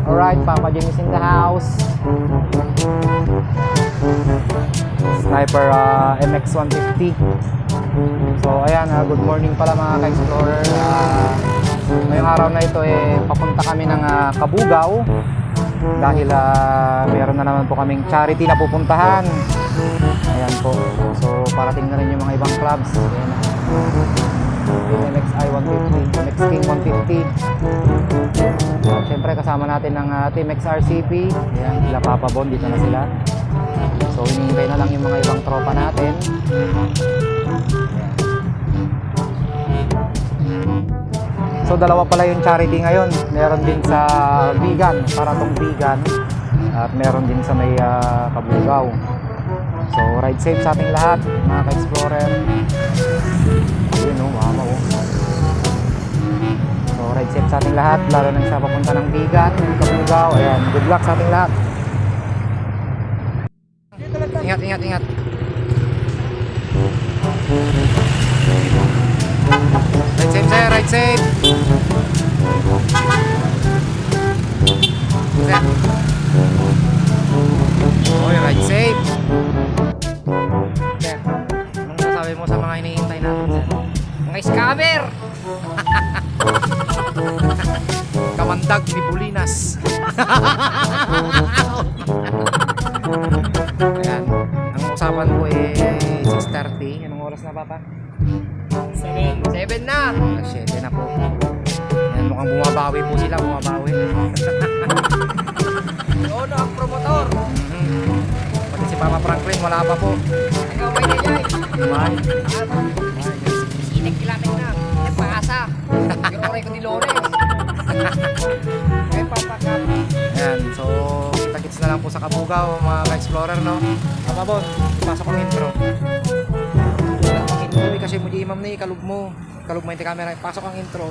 Alright, Papa Jim is in the house. Sniper MX-150. So ayan, good morning pala mga ka-explorer. Ngayong araw na ito papunta kami ng Kabugao dahil meron na naman po kaming charity na pupuntahan. Ayan po. So parating na rin yung mga ibang clubs. Ayan. Yung MXI 150, MX King 150. Siyempre kasama natin ng Team XRCP. Ayan, sila Papa Bon, dito na sila. So hinihintay na lang yung mga ibang tropa natin. So dalawa pala yung charity ngayon. Meron din sa Bigan, Paratong Bigan, at meron din sa may Kabugao. So ride safe sa ating lahat mga ka-explorer. Ayun o, mama o. So ride safe sa ating lahat, lalo na sa papunta ng Bigan, Kabugao. Ayan, good luck sa ating lahat. Ingat, ingat, ingat. Ride safe sir, ride safe. Oy, ride safe. Sir, anong masasabi mo sa mga hinihintay natin sir? Mga scammer! Kamandag ni Bulinas. Ayan, ang usapan ko 6:30. Anong oras na Papa? 7 na! 7 na po. Ayan, mukhang bumabawi po sila, bumabawi. Oo na, ang promotor. Pati si Papa Franklin, wala pa po. Ikaw may nayay. May. Sinig kilamin na. Yung paasa. Pero ko ni Lones. Kaya Papa Kap. Ayan, so kita-kits na lang po sa Kabugao, mga ka-explorer, no? Papa Bon, pasok ang intro. Kasi mo di imam na kalug mo yung camera, pasok ang intro.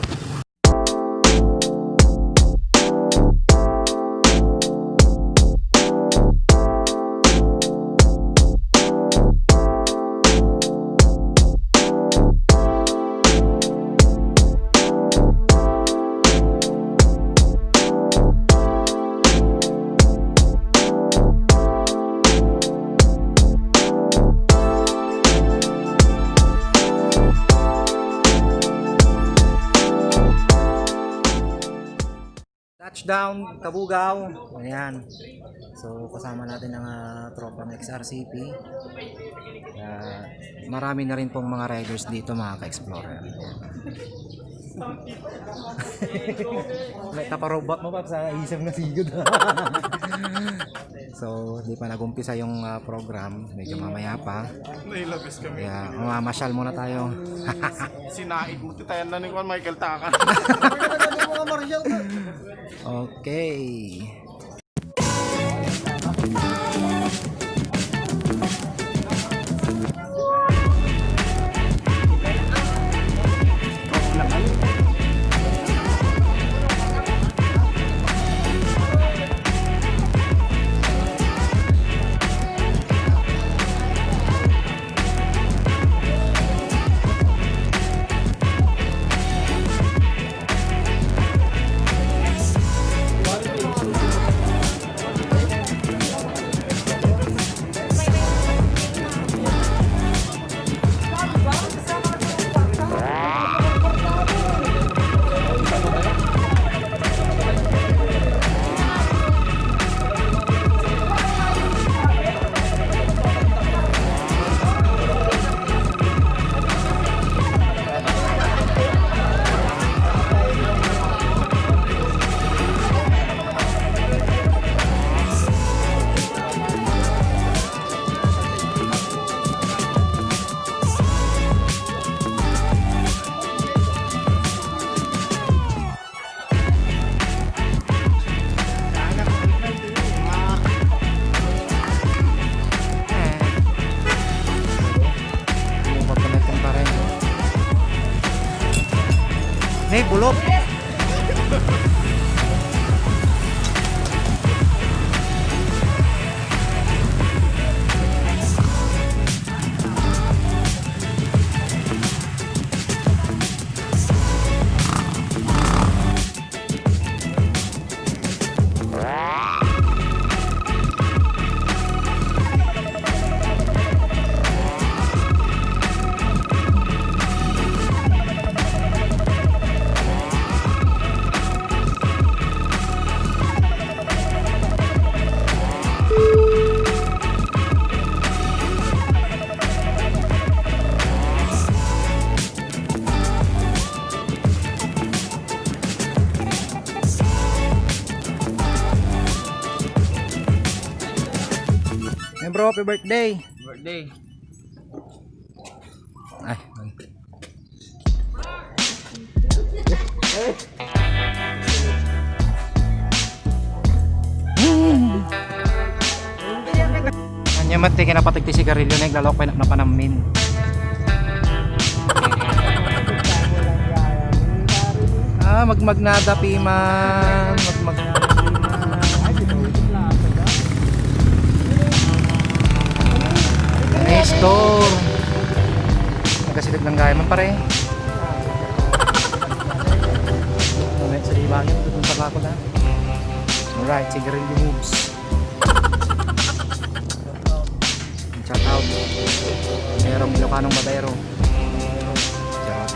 Touchdown, Kabugao. Ayan. So kasama natin ang tropa ng XRCP. Marami na rin pong mga riders dito mga ka-explorer. May taparobot mo pa sa isang nasigod. So di pa nagumpisa yung program. Medyo mamaya pa. Nailabis kami. Kaya mamasyal muna tayo. Sinaid mo tayo na ni Michael Taka. Okay. Nih, bulog. Bro, happy birthday. Birthday. Ay. Anya mati kinapatig ti sigarilyo na iglalok pa na panamin. Magmagnada piman, magmagnada piman. Nestor. Nagkasilig ng gaya man pare. Moment sa libangin, tutun sa kako na. Alright, sigarilyo moves. Shout out. Merong Ilocanong Badero. Charot.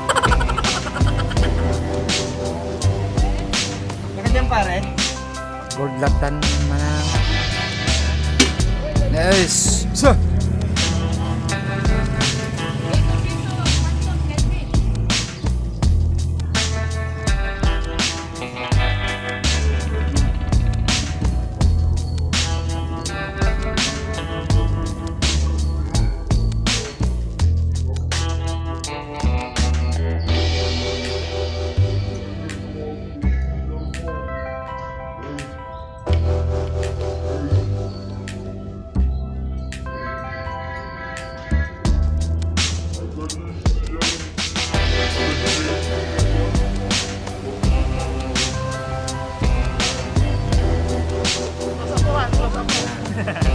Nakadyan pare? Gold latan manang. Nice. So.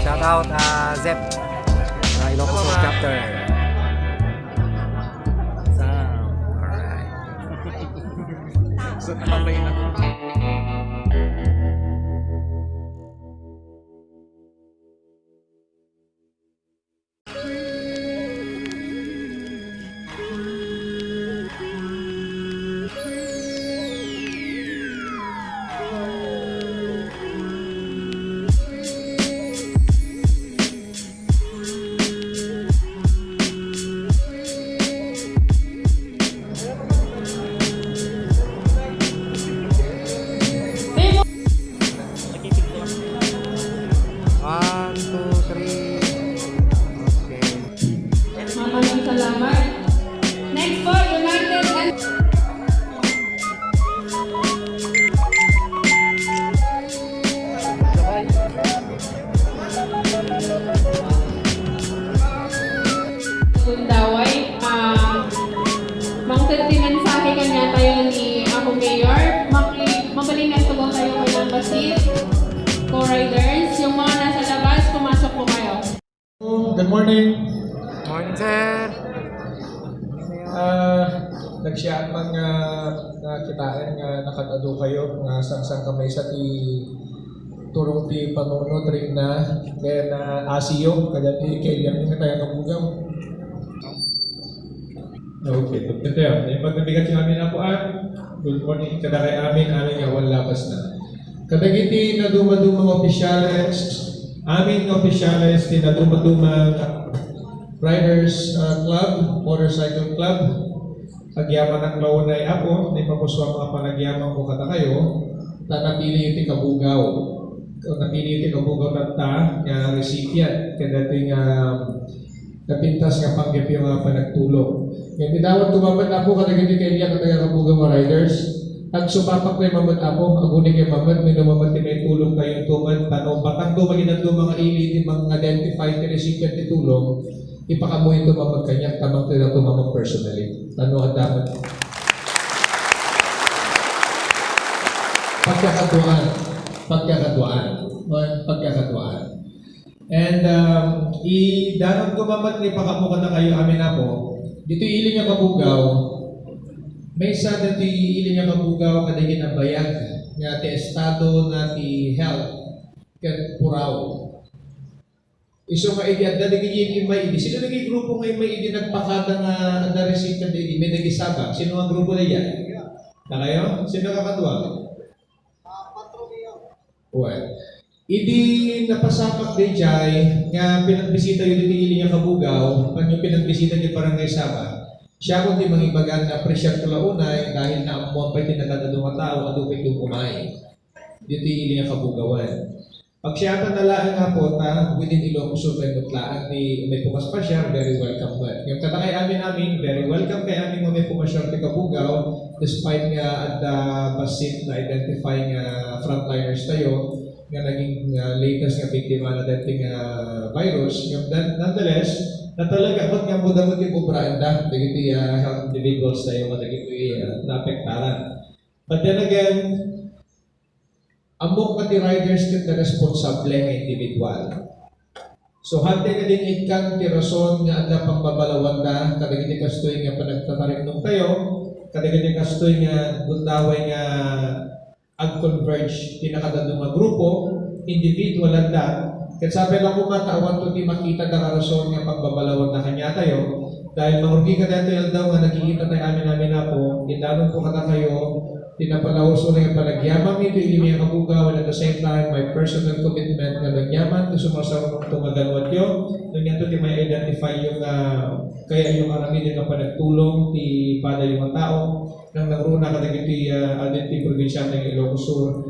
Shout out Zep Ilocos chapter. Alright. So, nakapay na. One, two, three. Okay. Maraming salamat. Next po, United and Daway. Mangtad mensahe kanya tayo ni ako Mayor. Mabalingan ko tayo kailang basit. Co-riders, yung mga nasa labas, pumasok po kayo. Good morning. Morning, sir. Nagsiyaan man nga nakitaan nga nakatado kayo nga sang kamay sa ti turong ti panunod rin na kaya na asiyo kaya ti kailan nga tayo kabugaw. Okay, ito yun. Yung magnabigat yung amin ako good morning kada kay amin nga wala labas na. Kadagiti na dumadumang opisyales, amin nga opisyales, ti na dumadumang Riders Club, Motorcycle Club, agyaman ang launay ako, na ipapuswa mga panagyaman ko kata kayo, na napili iti kabugaw. Napili iti kabugaw tata, nga recipient, kada iti nga napintas nga panggap yung mga panagtulong. Yung tinawag tumamad ako, kadagiti kaya kaya kabugaw mga riders, ang sumapak na yung mamad ako, agunin yung mamad, may namamad may tulong kayong tumad, tanong, patang tumagin ang mga ili, mga identified na recipient ni tulong, ipakamuhin ito mamag kanya, tamang tila ito mamag personally. Tanong ang dapat. Pagkakatuan. And, idanong ko mamad, ipakamukan na kayo, amin na po, dito iling yung kabugaw, may isa dati iling yung kabugaw kadagin ang bayag nga ti estado na ti health ket puraw. Iso nga idi adda digin may idi. Sino naging grupo nga may idi nagpakada nga na receipt na idi may nagisabak. Sino ang grupo na yan? Na kayo? Sino kakatuwa? Well, idi napasabak di jay nga pinagbisita yun dito iling yung kabugaw pag yung pinagbisita di Barangay Sabah. Siya kung di mangibagan na presyar ko launay dahil na amuan pa'y tinagada ng mga tao at upay yung kumain. Dito yung iling kabugawan. Pag siya nalaan nga po ta, within Ilocos Sur, may mutlaan ni may pumas pa siya, very welcome ba. Yung katakay amin, very welcome kay amin may pumas siya ni Kabugaw, despite nga at basit na identify nga frontliners tayo, nga naging latest nga biktima na dating virus. Yung nonetheless, na talaga, ba't nga muda-mud yung ubranda, naging health individuals tayo, naging naapektaran. But then again, amok nga ti riders ket na responsable nga individual. So hante nga din ikang ti rason nga adda pangbabalawan da kadagiti kastoy nga panagtatarimnom tayo, kadagiti kastoy nga gundaway nga ag-converge tinakadadong nga grupo, individual anda. Ket sabi lang ko matawan to ti makita da rason nga pagbabalawan na kanya tayo dahil marugi ka dito daw nga nakikita tayo amin na po, indalon po kata kayo tinapalawos ulit ang panagyamang ito yung mga kabugaw and at the same time my personal commitment na nagyaman na sumasawang tumagalwat yun nung yan ito may identify yung kaya yung aramin yung panagtulong ti pada yung mga tao nang nagruna ka na iti adenti probinsya ng Ilocos Sur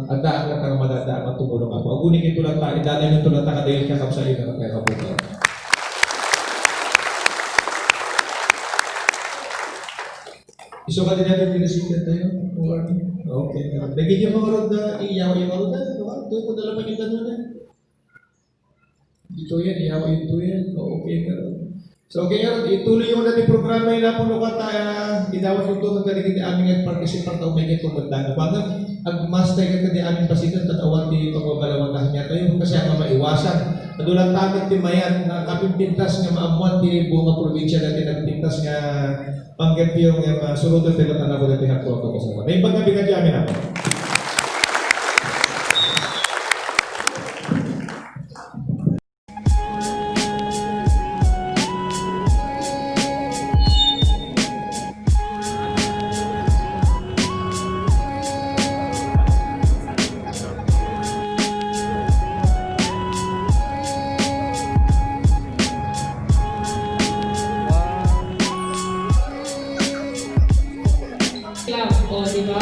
at daan lang kang madadaan at tumulong ako. Agunin ito lang tayo, idanan yung tulad tayo dahil kakapsali na ng kaya kabugaw. Iso ka din natin pinasikat tayo? Okay. Lagi niyo mga roda, iyaw yung mga roda. Doon ko dalaman yung tanong na. Dito yan, iyaw yung ito yan. Okay nga. So okay nga, ituloy yung natin programa yung napong lukat tayo. Idawat yung tulong ka din aming nag-participant o may kumanda. Bakit? Ag-master ka din aming pasikat at awan di pagbabalawang na kanya tayo kasi ang maiwasan. Nadulang tamit ti mayan na kapimpintas nga maamuan ti buong probinsya natin nagpintas nga panggap yung sulutan tila na ko natin hapon ko kasama. May paggabi ka dyan amin ako. Club, o diba?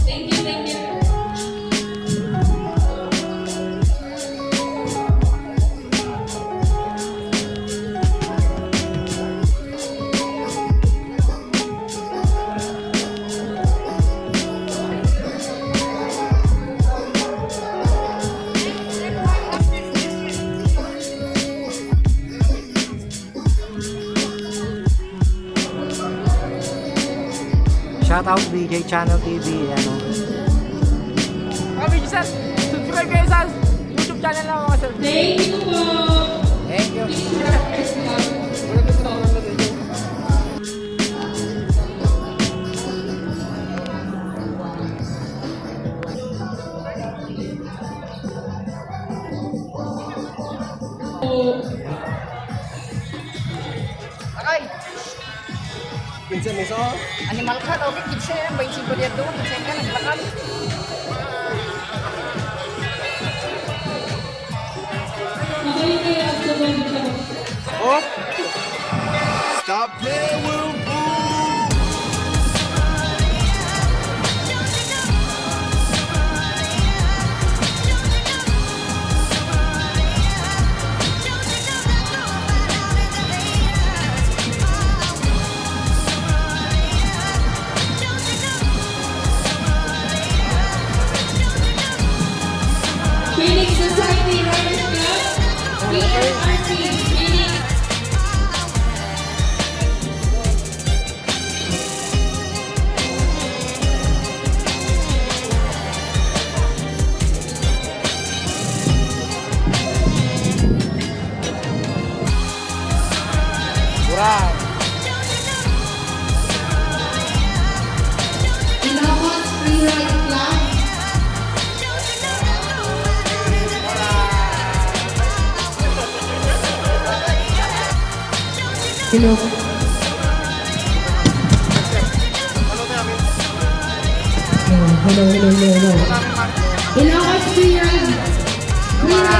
Thank you, thank you. Shout out BJ Channel TV, ano. Kami sir, subscribe kayo sa YouTube channel na mga sir. Thank you po. Thank you. Akay! Kinsa may so? Animal ka daw, kinsa yan, 25 diyan doon, kinsa ka, naglakad. Magaling kayo at sabang dito. Oh! Stop playing with Phoenix Society Riders Club, PSRC, Phoenix. Kurang! Ilocos Freeride Club. Ilocos. Ilocos Freeride Club.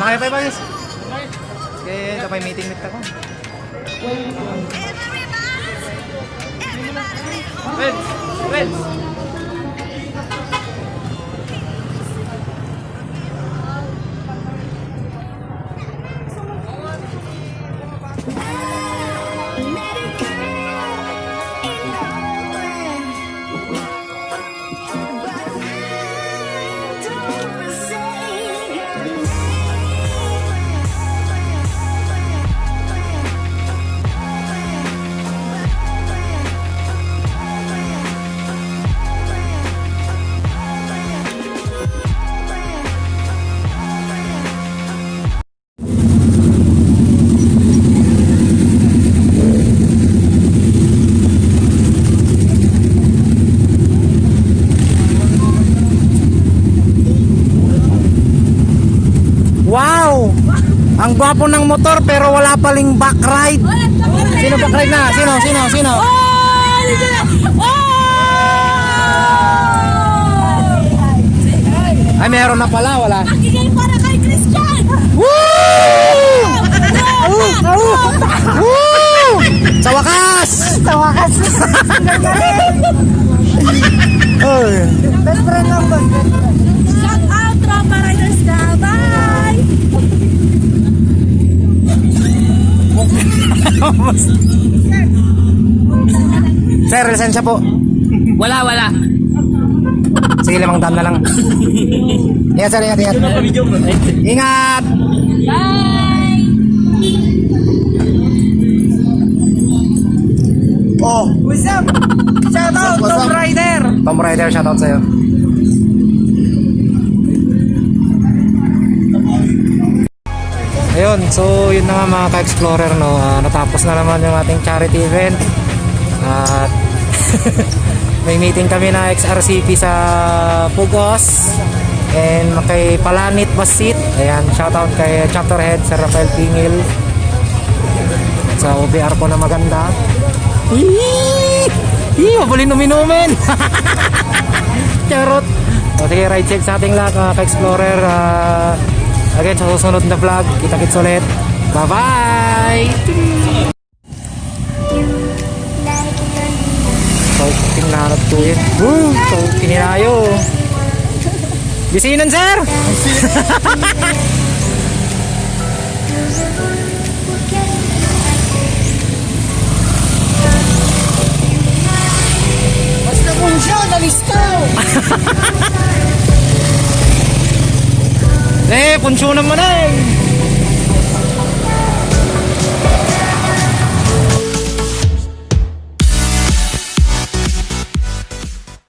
Nakaya pa guys. Okay, kapay meeting mit ako. Wait. Wow! Ang gwapo ng motor pero wala paling back ride. Sino back ride na? Sino? Ay, meron na pala, wala. Magiging para kay Christian! Woo! Sa wakas! Oy. Best friend lang ba? Shout out, Tropa Riders na! Bye! Sir, lisensya po. Wala. Sige, 500 na lang. Ingat sir, ingat. Ingat! Bye! Oh, What's up? Shout out, What's Tom up? Rider! Tom Rider, shoutout sa'yo. Ayun, so yun na nga mga ka-explorer, no? Natapos na naman yung ating charity event. At may meeting kami na XRCP sa Pugos and kay Palanit Basit. Ayan, shoutout kay chapter head Sir Rafael Pingil sa OBR ko na maganda. Mabalin uminumin. Charot. O sige, ride check sa ating lahat mga ka-explorer. Again, sa susunod na vlog, kita-kits ulit. Bye-bye! So, tingnan to yun. So, kinirayo. Bisinan, sir! Basta kung siya, nalistaw! Punsyo naman eh!